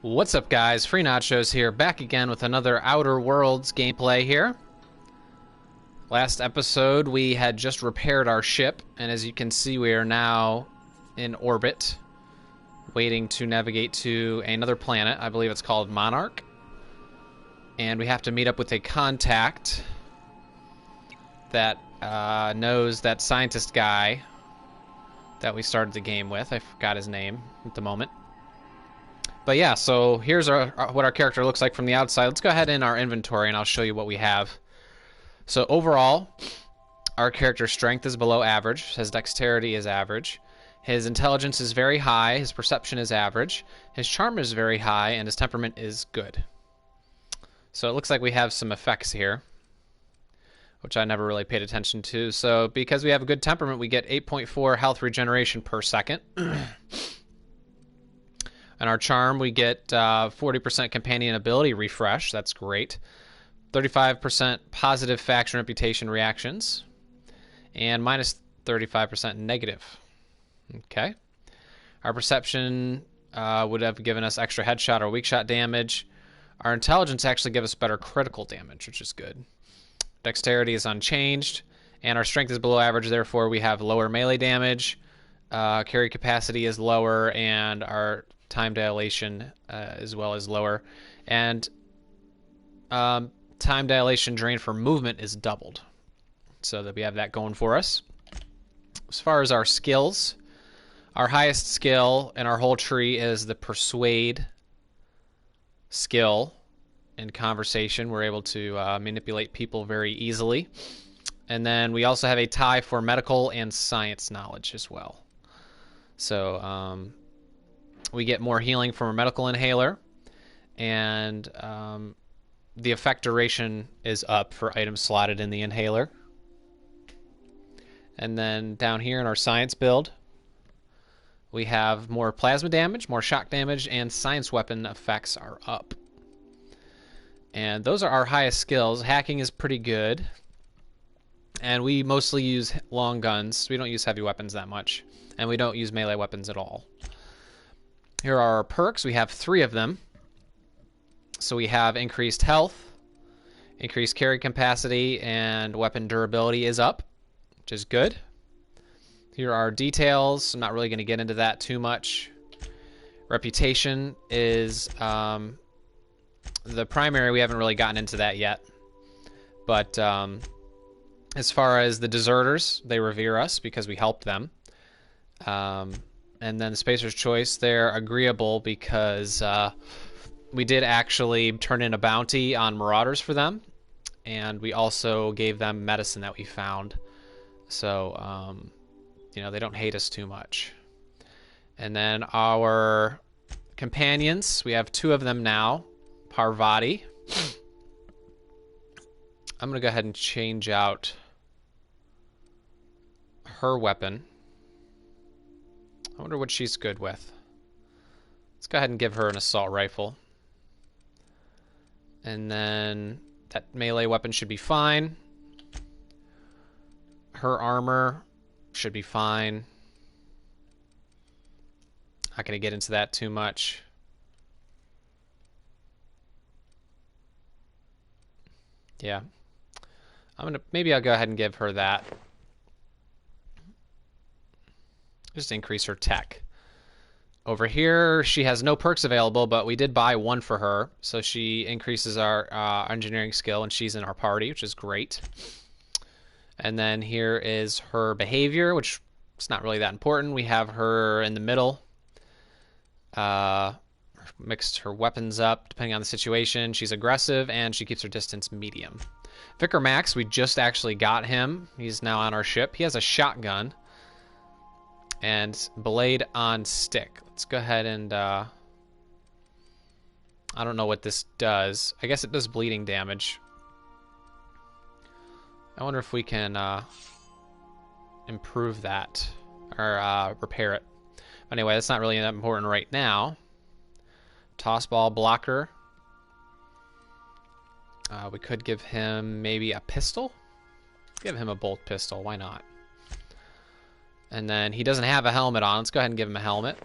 What's up, guys? Free Nachos here, back again with another Outer Worlds gameplay here. Last episode, we had just repaired our ship, and as you can see, we are now in orbit, waiting to navigate to another planet. I believe it's called Monarch. And we have to meet up with a contact that knows that scientist guy that we started the game with. I forgot his name at the moment. But yeah, so here's what our character looks like from the outside. Let's go ahead in our inventory and I'll show you what we have. So overall, our character's strength is below average. His dexterity is average. His intelligence is very high. His perception is average. His charm is very high, and his temperament is good. So it looks like we have some effects here, which I never really paid attention to. So because we have a good temperament, we get 8.4 health regeneration per second. And our charm, we get 40% companion ability refresh. That's great. 35% positive faction reputation reactions. And minus 35% negative. Okay. Our perception would have given us extra headshot or weak shot damage. Our intelligence actually gives us better critical damage, which is good. Dexterity is unchanged. And our strength is below average, therefore we have lower melee damage. Carry capacity is lower, and our time dilation as well as lower, and time dilation drain for movement is doubled, so that we have that going for us. As far as our skills, our highest skill in our whole tree is the persuade skill. In conversation, we're able to manipulate people very easily, and then we also have a tie for medical and science knowledge as well. So we get more healing from a medical inhaler, and the effect duration is up for items slotted in the inhaler. And then down here in our science build, we have more plasma damage, more shock damage, and science weapon effects are up. And those are our highest skills. Hacking is pretty good, and we mostly use long guns. We don't use heavy weapons that much, and we don't use melee weapons at all. Here are our perks. We have 3 of them. So we have increased health, increased carry capacity, and weapon durability is up, which is good. Here are details. I'm not really going to get into that too much. Reputation is the primary. We haven't really gotten into that yet. But as far as the deserters, they revere us because we helped them. And then the Spacer's Choice, they're agreeable because we did actually turn in a bounty on marauders for them, and we also gave them medicine that we found. So, you know, they don't hate us too much. And then our companions, we have 2 of them now. Parvati. I'm going to go ahead and change out her weapon. I wonder what she's good with. Let's go ahead and give her an assault rifle. And then that melee weapon should be fine. Her armor should be fine. Not going to get into that too much. Yeah. Maybe I'll go ahead and give her that. Just increase her tech. Over here, she has no perks available, but we did buy 1 for her, so she increases our engineering skill, and she's in our party, which is great. And then here is her behavior, which is not really that important. We have her in the middle. Mixed her weapons up depending on the situation. She's aggressive, and she keeps her distance medium. Vicar Max, we just actually got him. He's now on our ship. He has a shotgun and blade on stick. Let's go ahead and I don't know what this does. I guess it does bleeding damage. I wonder if we can improve that or repair it. Anyway, that's not really that important right now. Toss ball blocker. We could give him maybe a pistol. Give him a bolt pistol. Why not? And then he doesn't have a helmet on. Let's go ahead and give him a helmet.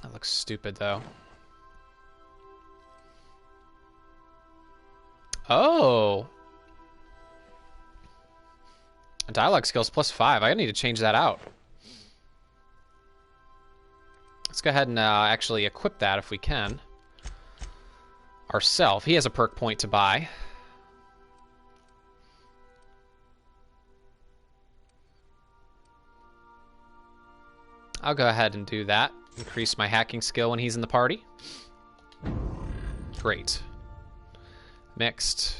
That looks stupid, though. Oh. Dialogue skills +5. I need to change that out. Let's go ahead and actually equip that if we can. Ourself. He has a perk point to buy. I'll go ahead and do that. Increase my hacking skill when he's in the party. Great. Mixed.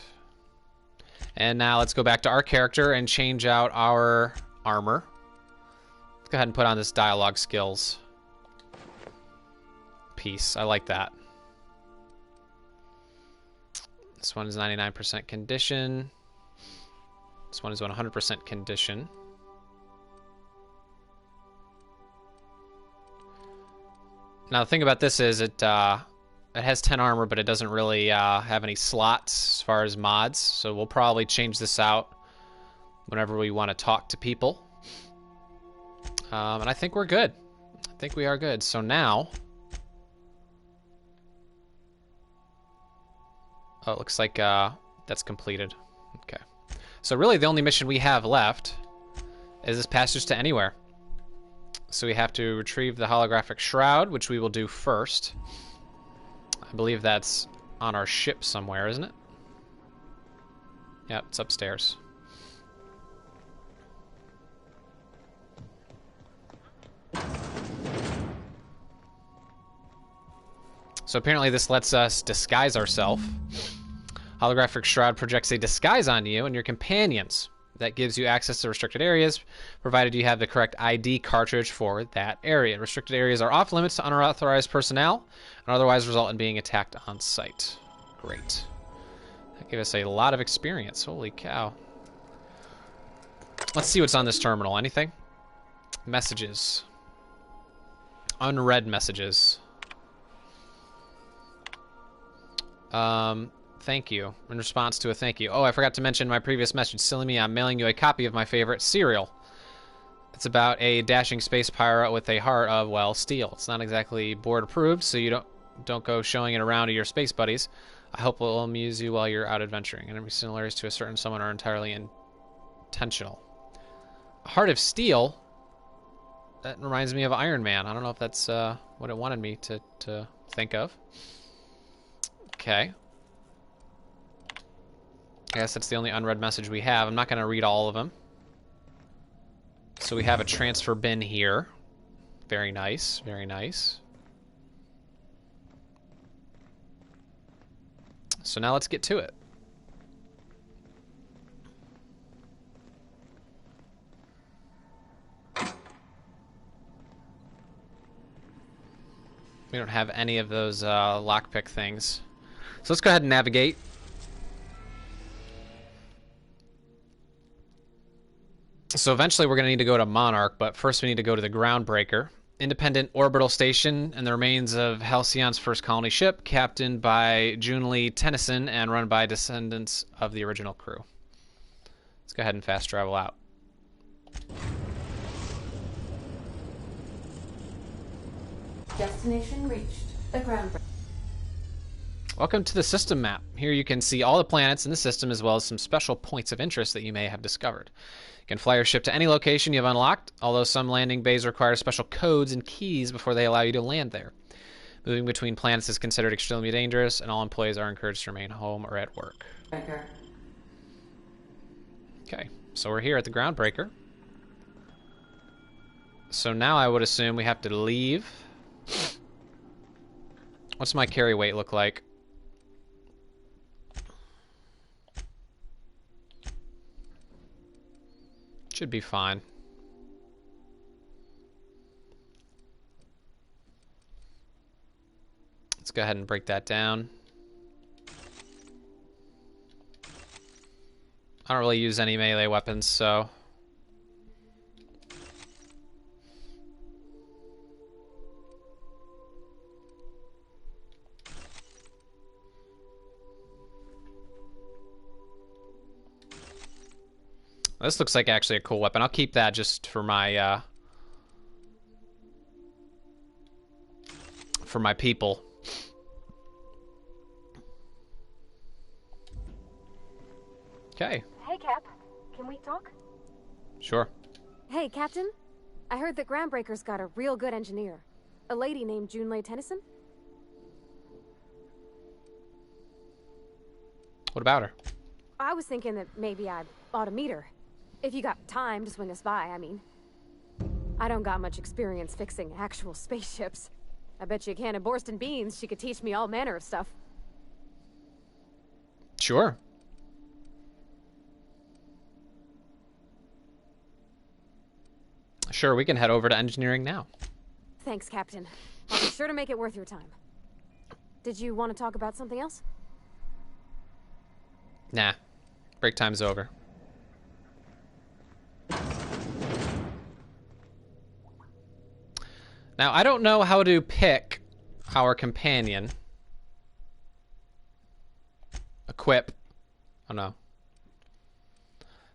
And now let's go back to our character and change out our armor. Let's go ahead and put on this dialogue skills piece. I like that. This one is 99% condition. This one is 100% condition. Now the thing about this is it has 10 armor, but it doesn't really have any slots as far as mods. So we'll probably change this out whenever we want to talk to people. And I think we're good. I think we are good. So now... Oh, it looks like that's completed. Okay. So really the only mission we have left is this Passage to Anywhere. So we have to retrieve the holographic shroud, which we will do first. I believe that's on our ship somewhere, isn't it? Yeah, it's upstairs. So apparently this lets us disguise ourselves. Holographic shroud projects a disguise on you and your companions. That gives you access to restricted areas, provided you have the correct ID cartridge for that area. Restricted areas are off limits to unauthorized personnel, and otherwise result in being attacked on sight. Great. That gave us a lot of experience. Holy cow. Let's see what's on this terminal. Anything? Messages. Unread messages. Thank you. In response to a thank you. Oh, I forgot to mention my previous message. Silly me, I'm mailing you a copy of my favorite cereal. It's about a dashing space pirate with a heart of, well, steel. It's not exactly board approved, so you don't go showing it around to your space buddies. I hope it will amuse you while you're out adventuring. Enemy similarities to a certain someone are entirely intentional. A heart of steel? That reminds me of Iron Man. I don't know if that's what it wanted me to think of. Okay. I guess that's the only unread message we have. I'm not going to read all of them. So we have a transfer bin here. Very nice, very nice. So now let's get to it. We don't have any of those lockpick things. So let's go ahead and navigate. So eventually we're going to need to go to Monarch, but first we need to go to the Groundbreaker. Independent orbital station and the remains of Halcyon's first colony ship, captained by June Lee Tennyson and run by descendants of the original crew. Let's go ahead and fast travel out. Destination reached. The Groundbreaker. Welcome to the system map. Here you can see all the planets in the system as well as some special points of interest that you may have discovered. You can fly your ship to any location you have unlocked, although some landing bays require special codes and keys before they allow you to land there. Moving between planets is considered extremely dangerous, and all employees are encouraged to remain home or at work. Okay, so we're here at the Groundbreaker. So now I would assume we have to leave. What's my carry weight look like? Should be fine. Let's go ahead and break that down. I don't really use any melee weapons, so... This looks like actually a cool weapon. I'll keep that just for my people. Okay. Hey, Cap. Can we talk? Sure. Hey, Captain. I heard that Groundbreaker's got a real good engineer. A lady named Junlei Tennyson? What about her? I was thinking that maybe I ought to meet her. If you got time to swing us by, I mean. I don't got much experience fixing actual spaceships. I bet you a can of Borston beans she could teach me all manner of stuff. Sure. Sure, we can head over to engineering now. Thanks, Captain. I'll be sure to make it worth your time. Did you want to talk about something else? Nah. Break time's over. Now, I don't know how to pick our companion. Equip. Oh, no.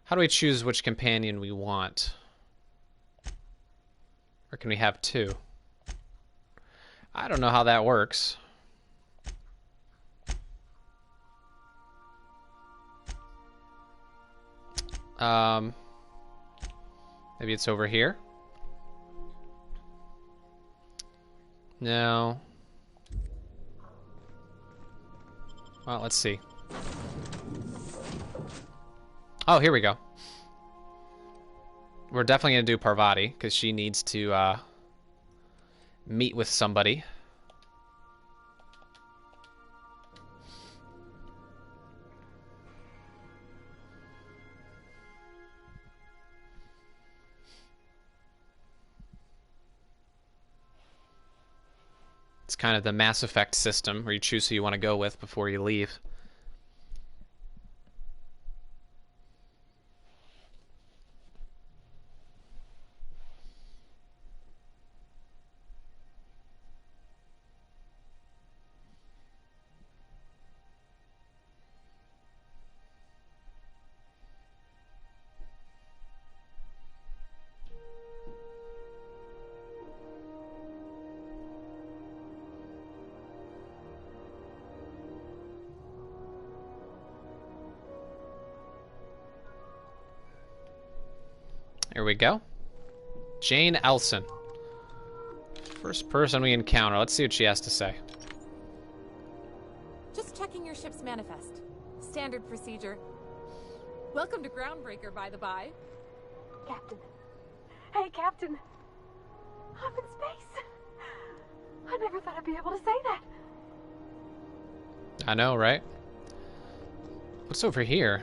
How do we choose which companion we want? Or can we have two? I don't know how that works. Maybe it's over here? No. Well, let's see. Oh, here we go. We're definitely going to do Parvati, because she needs to meet with somebody. It's kind of the Mass Effect system, where you choose who you want to go with before you leave. Here we go. Jane Elson. First person we encounter. Let's see what she has to say. Just checking your ship's manifest. Standard procedure. Welcome to Groundbreaker, by the by. Captain. Hey, Captain. I'm in space. I never thought I'd be able to say that. I know, right? What's over here?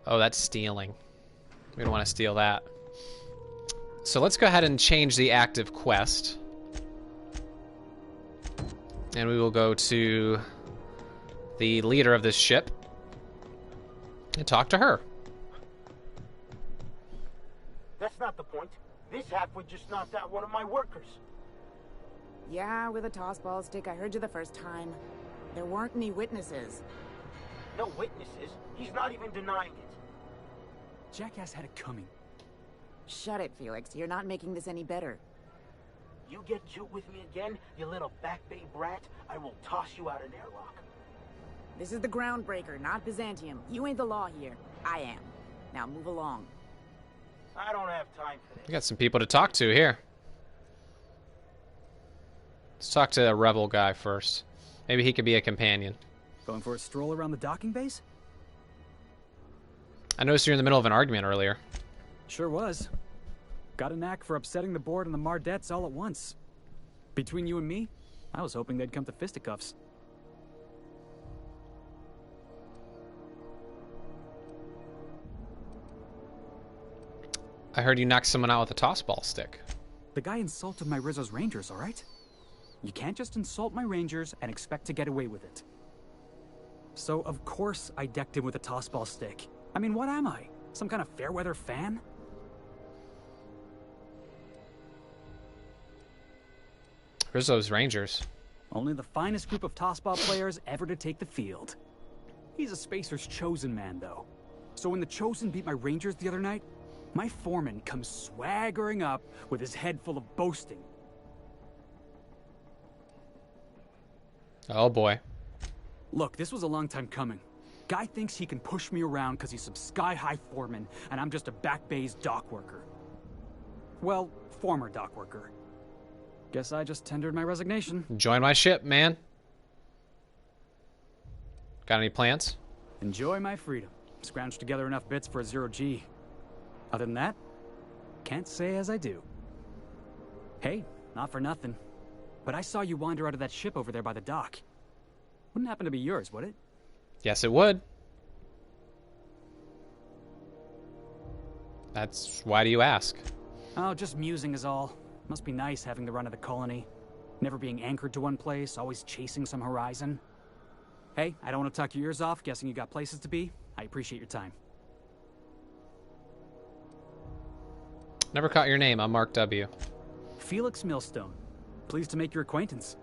Oh, that's stealing. We don't want to steal that. So let's go ahead and change the active quest. And we will go to the leader of this ship and talk to her. That's not the point. This halfwit just knocked out one of my workers. Yeah, with a tossball stick. I heard you the first time. There weren't any witnesses. No witnesses. He's not even denying it. Jackass had it coming. Shut it, Felix. You're not making this any better. You get cute with me again, you little back bay brat, I will toss you out an airlock. This is the Groundbreaker, not Byzantium. You ain't the law here. I am. Now move along. I don't have time for this. We got some people to talk to here. Let's talk to the rebel guy first. Maybe he could be a companion. Going for a stroll around the docking base? I noticed you're in the middle of an argument earlier. Sure was. Got a knack for upsetting the board and the Mardettes all at once. Between you and me, I was hoping they'd come to fisticuffs. I heard you knocked someone out with a tossball stick. The guy insulted my Rizzo's Rangers, all right? You can't just insult my Rangers and expect to get away with it. So, of course, I decked him with a tossball stick. I mean, what am I? Some kind of fair-weather fan? Rizzo's Rangers. Only the finest group of tossball players ever to take the field. He's a Spacer's chosen man, though. So when the Chosen beat my Rangers the other night, my foreman comes swaggering up with his head full of boasting. Oh boy. Look, this was a long time coming. Guy thinks he can push me around because he's some sky-high foreman, and I'm just a back bay's dock worker. Well, former dock worker. Guess I just tendered my resignation. Join my ship, man. Got any plans? Enjoy my freedom. Scrounged together enough bits for a 0G. Other than that, can't say as I do. Hey, not for nothing, but I saw you wander out of that ship over there by the dock. Wouldn't happen to be yours, would it? Yes, it would. That's why do you ask? Oh, just musing is all. Must be nice having the run of the colony. Never being anchored to one place, always chasing some horizon. Hey, I don't want to talk your ears off, guessing you got places to be. I appreciate your time. Never caught your name. I'm Mark W. Felix Millstone. Pleased to make your acquaintance.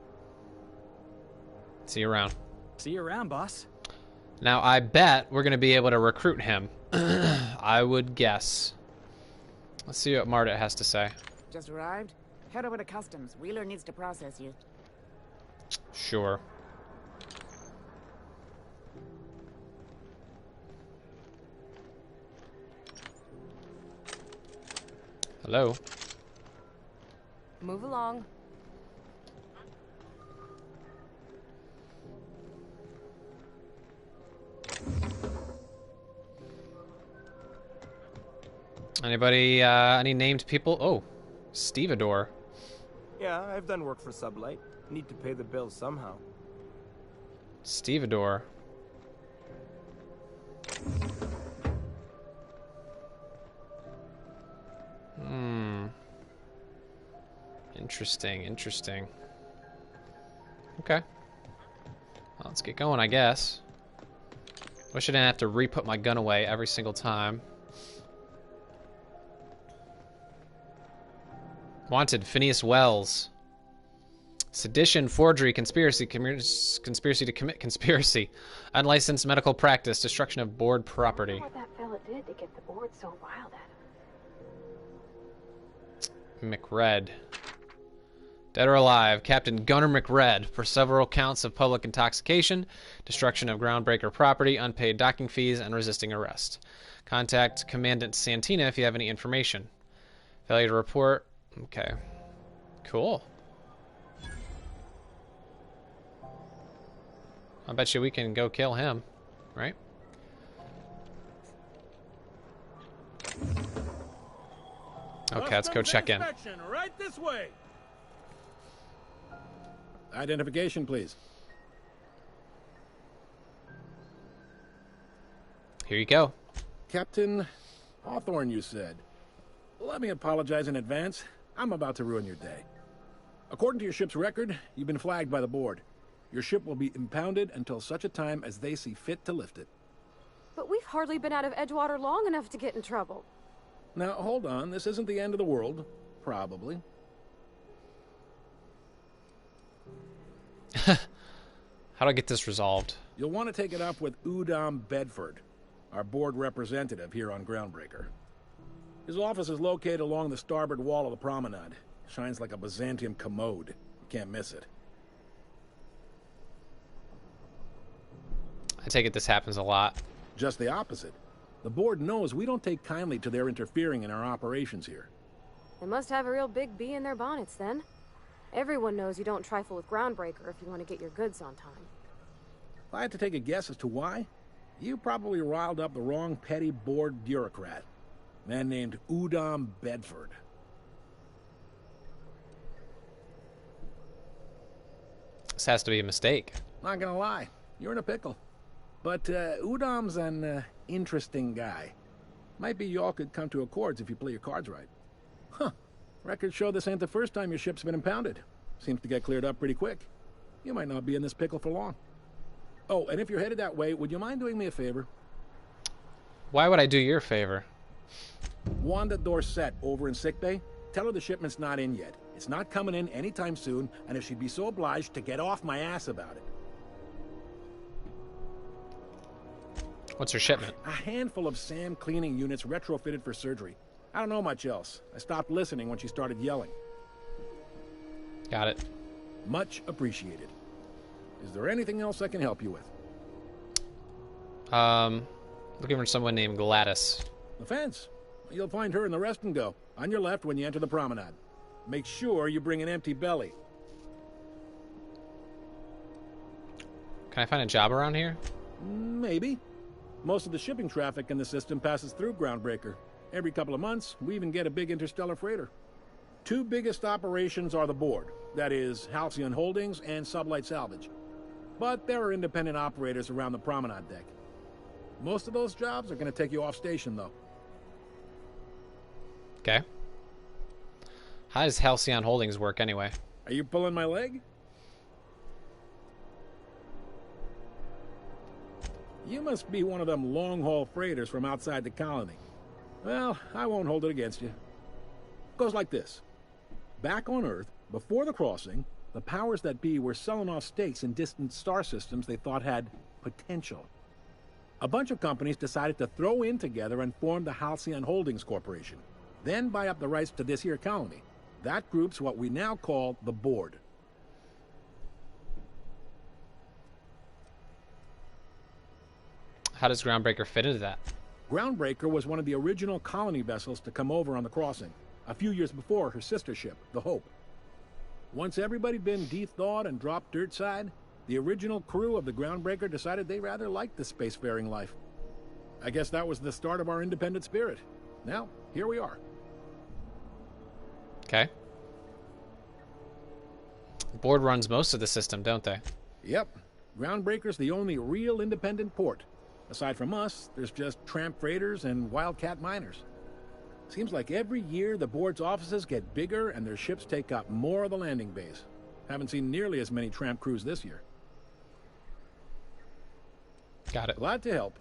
See you around. See you around, boss. Now, I bet we're going to be able to recruit him. I would guess. Let's see what Marta has to say. Just arrived? Head over to customs. Wheeler needs to process you. Sure. Hello. Move along. Anybody, any named people? Oh, Stevedore. Yeah, I've done work for Sublight. Need to pay the bills somehow. Stevedore. Interesting. Okay. Well, let's get going, I guess. Wish I didn't have to re-put my gun away every single time. Wanted, Phineas Wells. Sedition, forgery, conspiracy to commit conspiracy, unlicensed medical practice, destruction of board property. What that fella did to get the board so riled at him. McRed. Dead or alive, Captain Gunnar McRed for several counts of public intoxication, destruction of groundbreaker property, unpaid docking fees, and resisting arrest. Contact Commandant Santina if you have any information. Failure to report. Okay. Cool. I bet you we can go kill him, right? Okay, let's go check in. Right this way. Identification, please. Here you go. Captain Hawthorne, you said. Let me apologize in advance. I'm about to ruin your day. According to your ship's record, you've been flagged by the board. Your ship will be impounded until such a time as they see fit to lift it. But we've hardly been out of Edgewater long enough to get in trouble. Now, hold on. This isn't the end of the world. Probably. How do I get this resolved? You'll want to take it up with Udom Bedford, our board representative here on Groundbreaker. His office is located along the starboard wall of the promenade. Shines like a Byzantium commode. You can't miss it. I take it this happens a lot. Just the opposite. The board knows we don't take kindly to their interfering in our operations here. They must have a real big bee in their bonnets, then. Everyone knows you don't trifle with Groundbreaker if you want to get your goods on time. If I had to take a guess as to why, you probably riled up the wrong petty board bureaucrat. A man named Udom Bedford. This has to be a mistake. Not gonna lie, you're in a pickle. But Udom's an interesting guy. Might be y'all could come to accords if you play your cards right. Huh. Records show this ain't the first time your ship's been impounded. Seems to get cleared up pretty quick. You might not be in this pickle for long. Oh, and if you're headed that way, would you mind doing me a favor? Why would I do your favor? Wanda Dorset over in sickbay. Tell her the shipment's not in yet. It's not coming in anytime soon, and if she'd be so obliged to get off my ass about it. What's her shipment? A handful of SAM cleaning units retrofitted for surgery. I don't know much else. I stopped listening when she started yelling. Got it. Much appreciated. Is there anything else I can help you with? Looking for someone named Gladys. The fence. You'll find her in the rest and go. On your left when you enter the promenade. Make sure you bring an empty belly. Can I find a job around here? Maybe. Most of the shipping traffic in the system passes through Groundbreaker. Every couple of months, we even get a big interstellar freighter. Two biggest operations are the board. That is, Halcyon Holdings and Sublight Salvage. But there are independent operators around the promenade deck. Most of those jobs are going to take you off station, though. Okay. How does Halcyon Holdings work anyway? Are you pulling my leg? You must be one of them long-haul freighters from outside the colony. Well, I won't hold it against you. Goes like this. Back on Earth, before the crossing, the powers that be were selling off stakes in distant star systems they thought had potential. A bunch of companies decided to throw in together and form the Halcyon Holdings Corporation, then buy up the rights to this here colony. That group's what we now call the Board. How does Groundbreaker fit into that? Groundbreaker was one of the original colony vessels to come over on the crossing, a few years before her sister ship, the Hope. Once everybody'd been de-thawed and dropped dirt side, the original crew of the Groundbreaker decided they rather liked the spacefaring life. I guess that was the start of our independent spirit. Now, here we are. Okay. The board runs most of the system, don't they? Yep. Groundbreaker's the only real independent port. Aside from us, there's just tramp freighters and wildcat miners. Seems like every year the board's offices get bigger and their ships take up more of the landing bays. Haven't seen nearly as many tramp crews this year. Got it. Glad to help.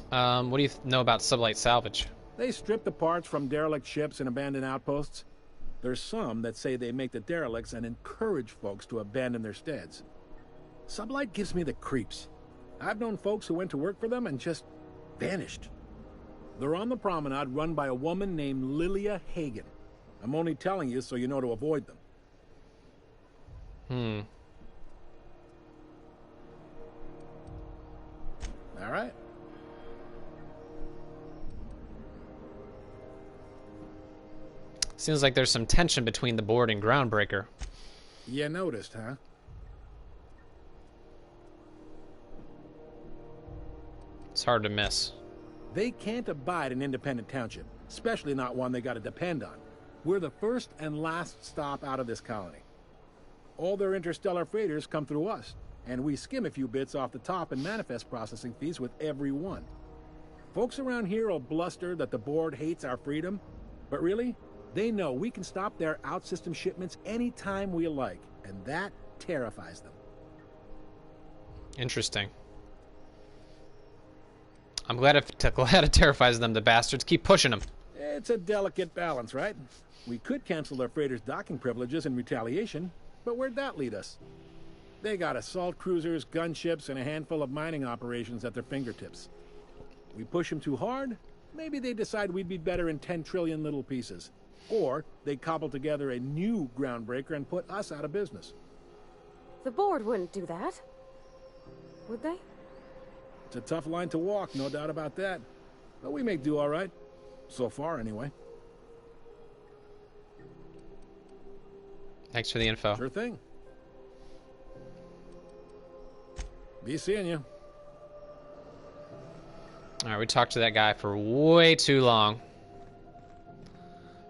What do you know about Sublight Salvage? They strip the parts from derelict ships and abandoned outposts. There's some that say they make the derelicts and encourage folks to abandon their steads. Sublight gives me the creeps. I've known folks who went to work for them and just vanished. They're on the promenade run by a woman named Lilia Hagen. I'm only telling you so you know to avoid them. All right. Seems like there's some tension between the board and Groundbreaker. You noticed, huh? It's hard to miss. They can't abide an independent township, especially not one they gotta depend on. We're the first and last stop out of this colony. All their interstellar freighters come through us, and we skim a few bits off the top in manifest processing fees with every one. Folks around here will bluster that the board hates our freedom, but really, they know we can stop their out-system shipments anytime we like, and that terrifies them. Interesting. I'm glad it terrifies them, the bastards. Keep pushing them. It's a delicate balance, right? We could cancel their freighters' docking privileges in retaliation, but where'd that lead us? They got assault cruisers, gunships, and a handful of mining operations at their fingertips. We push them too hard, maybe they decide we'd be better in 10 trillion little pieces. Or they cobble together a new Groundbreaker and put us out of business. The board wouldn't do that. Would they? It's a tough line to walk, no doubt about that. But we make do all right. So far, anyway. Thanks for the info. Sure thing. Be seeing you. Alright, we talked to that guy for way too long.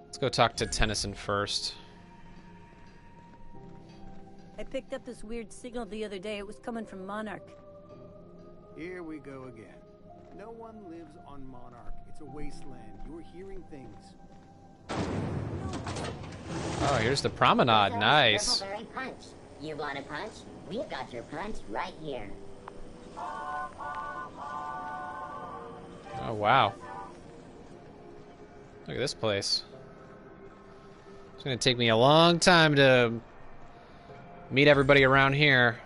Let's go talk to Tennyson first. I picked up this weird signal the other day. It was coming from Monarch. Here we go again. No one lives on Monarch. It's a wasteland. You're hearing things. Oh, here's the promenade. Nice. Triple punch. You want a punch? We've got your punch right here. Oh, wow. Look at this place. It's gonna take me a long time to meet everybody around here.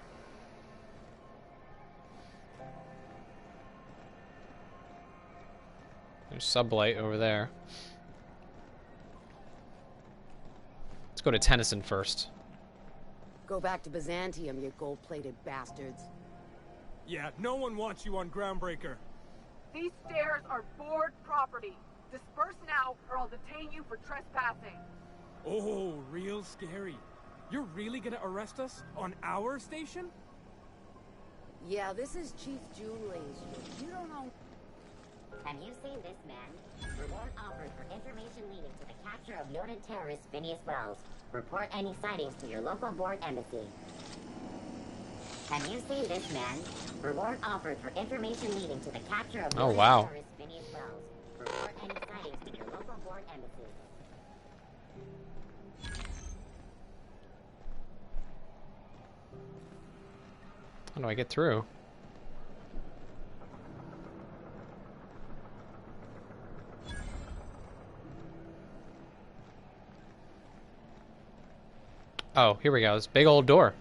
There's Sublight over there. Let's go to Tennyson first. Go back to Byzantium, you gold-plated bastards. Yeah, no one wants you on Groundbreaker. These stairs are board property. Disperse now, or I'll detain you for trespassing. Oh, real scary. You're really gonna arrest us on our station? Yeah, this is Chief Junlei's ship. You don't know... Have you seen this man? Reward offered for information leading to the capture of noted terrorist Phineas Wells. Report any sightings to your local board embassy. Have you seen this man? Reward offered for information leading to the capture of noted terrorist Phineas Wells. Report any sightings to your local board embassy. How do I get through? Oh, here we go. This big old door.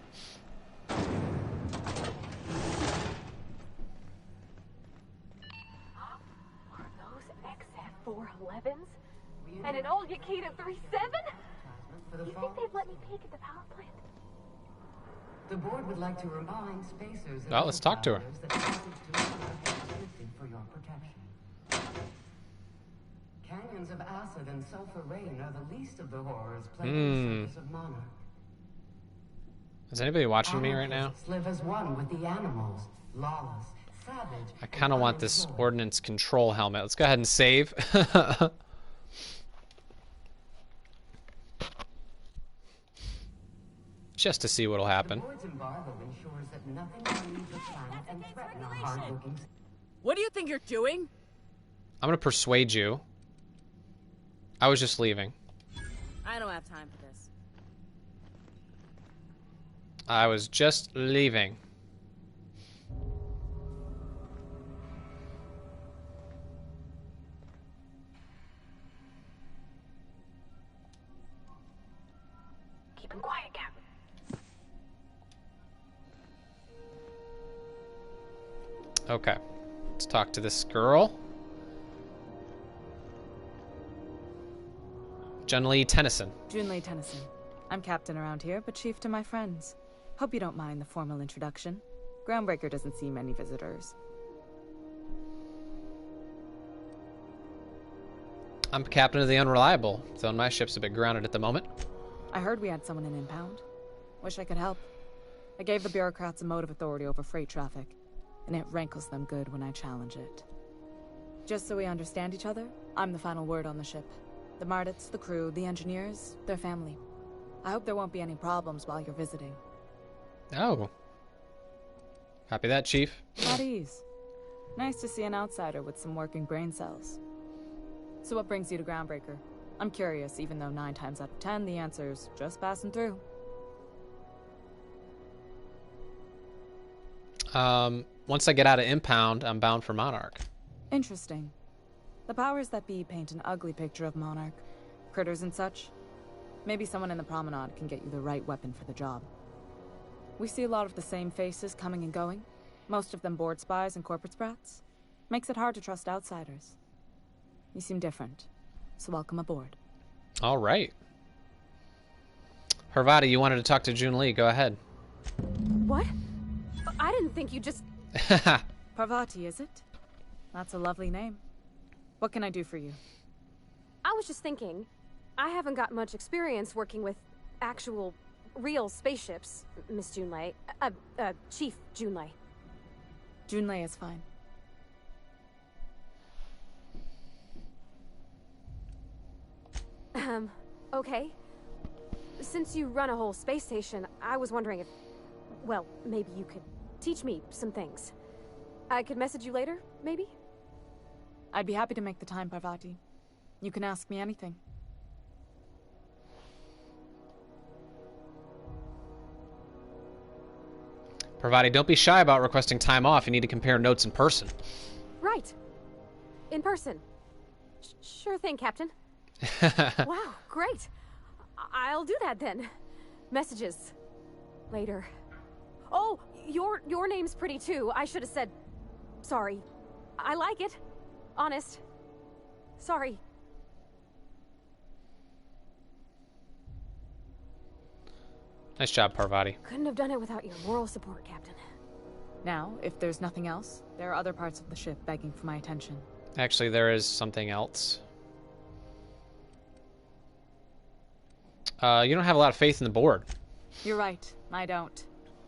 Are those XF411s? And an old Yakita 37? You think they'd let me peek at the power plant? The board would like to remind spacers and well, let's talk to her. that passage to is restricted for your protection. Canyons of acid and sulfur rain are the least of the horrors plaguing the surface of Monarch. Is anybody watching me right now? Live as one with the animals, lawless, savage. I kind of want this ordnance control helmet. Let's go ahead and save. Just to see what'll happen. The board's embargo ensures that nothing can leave the planet and threaten our hard-working... What do you think you're doing? I'm gonna persuade you. I was just leaving. I don't have time for this. I was just leaving. Keep him quiet, Cap. Okay. Let's talk to this girl. Junlei Tennyson. Junlei Tennyson. I'm captain around here, but chief to my friends. Hope you don't mind the formal introduction. Groundbreaker doesn't see many visitors. I'm captain of the Unreliable, though my ship's a bit grounded at the moment. I heard we had someone in impound. Wish I could help. I gave the bureaucrats a motive authority over freight traffic, and it rankles them good when I challenge it. Just so we understand each other, I'm the final word on the ship. The Mardits, the crew, the engineers, their family. I hope there won't be any problems while you're visiting. Oh. Copy that, Chief. At ease. Nice to see an outsider with some working brain cells. So what brings you to Groundbreaker? I'm curious, even though 9 times out of 10 the answer's just passing through. Once I get out of impound, I'm bound for Monarch. Interesting. The powers that be paint an ugly picture of Monarch. Critters and such. Maybe someone in the promenade can get you the right weapon for the job. We see a lot of the same faces coming and going. Most of them board spies and corporate sprats. Makes it hard to trust outsiders. You seem different, so welcome aboard. All right. Parvati, you wanted to talk to Junlei. Go ahead. What? I didn't think you just... Parvati, is it? That's a lovely name. What can I do for you? I was just thinking, I haven't got much experience working with actual, real spaceships, Miss Junlei. Chief Junlei. Junlei is fine. Okay. Since you run a whole space station, I was wondering if... Well, maybe you could teach me some things. I could message you later, maybe? I'd be happy to make the time, Parvati. You can ask me anything. Parvati, don't be shy about requesting time off. You need to compare notes in person. Right. In person. Sure thing, Captain. Wow, great. I'll do that then. Messages. Later. Oh, your name's pretty too. I should have said... Sorry. I like it. Honest. Sorry. Nice job, Parvati. Couldn't have done it without your moral support, Captain. Now, if there's nothing else, there are other parts of the ship begging for my attention. Actually, there is something else. You don't have a lot of faith in the board. You're right, I don't.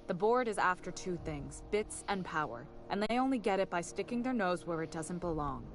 The board is after two things, bits and power, and they only get it by sticking their nose where it doesn't belong.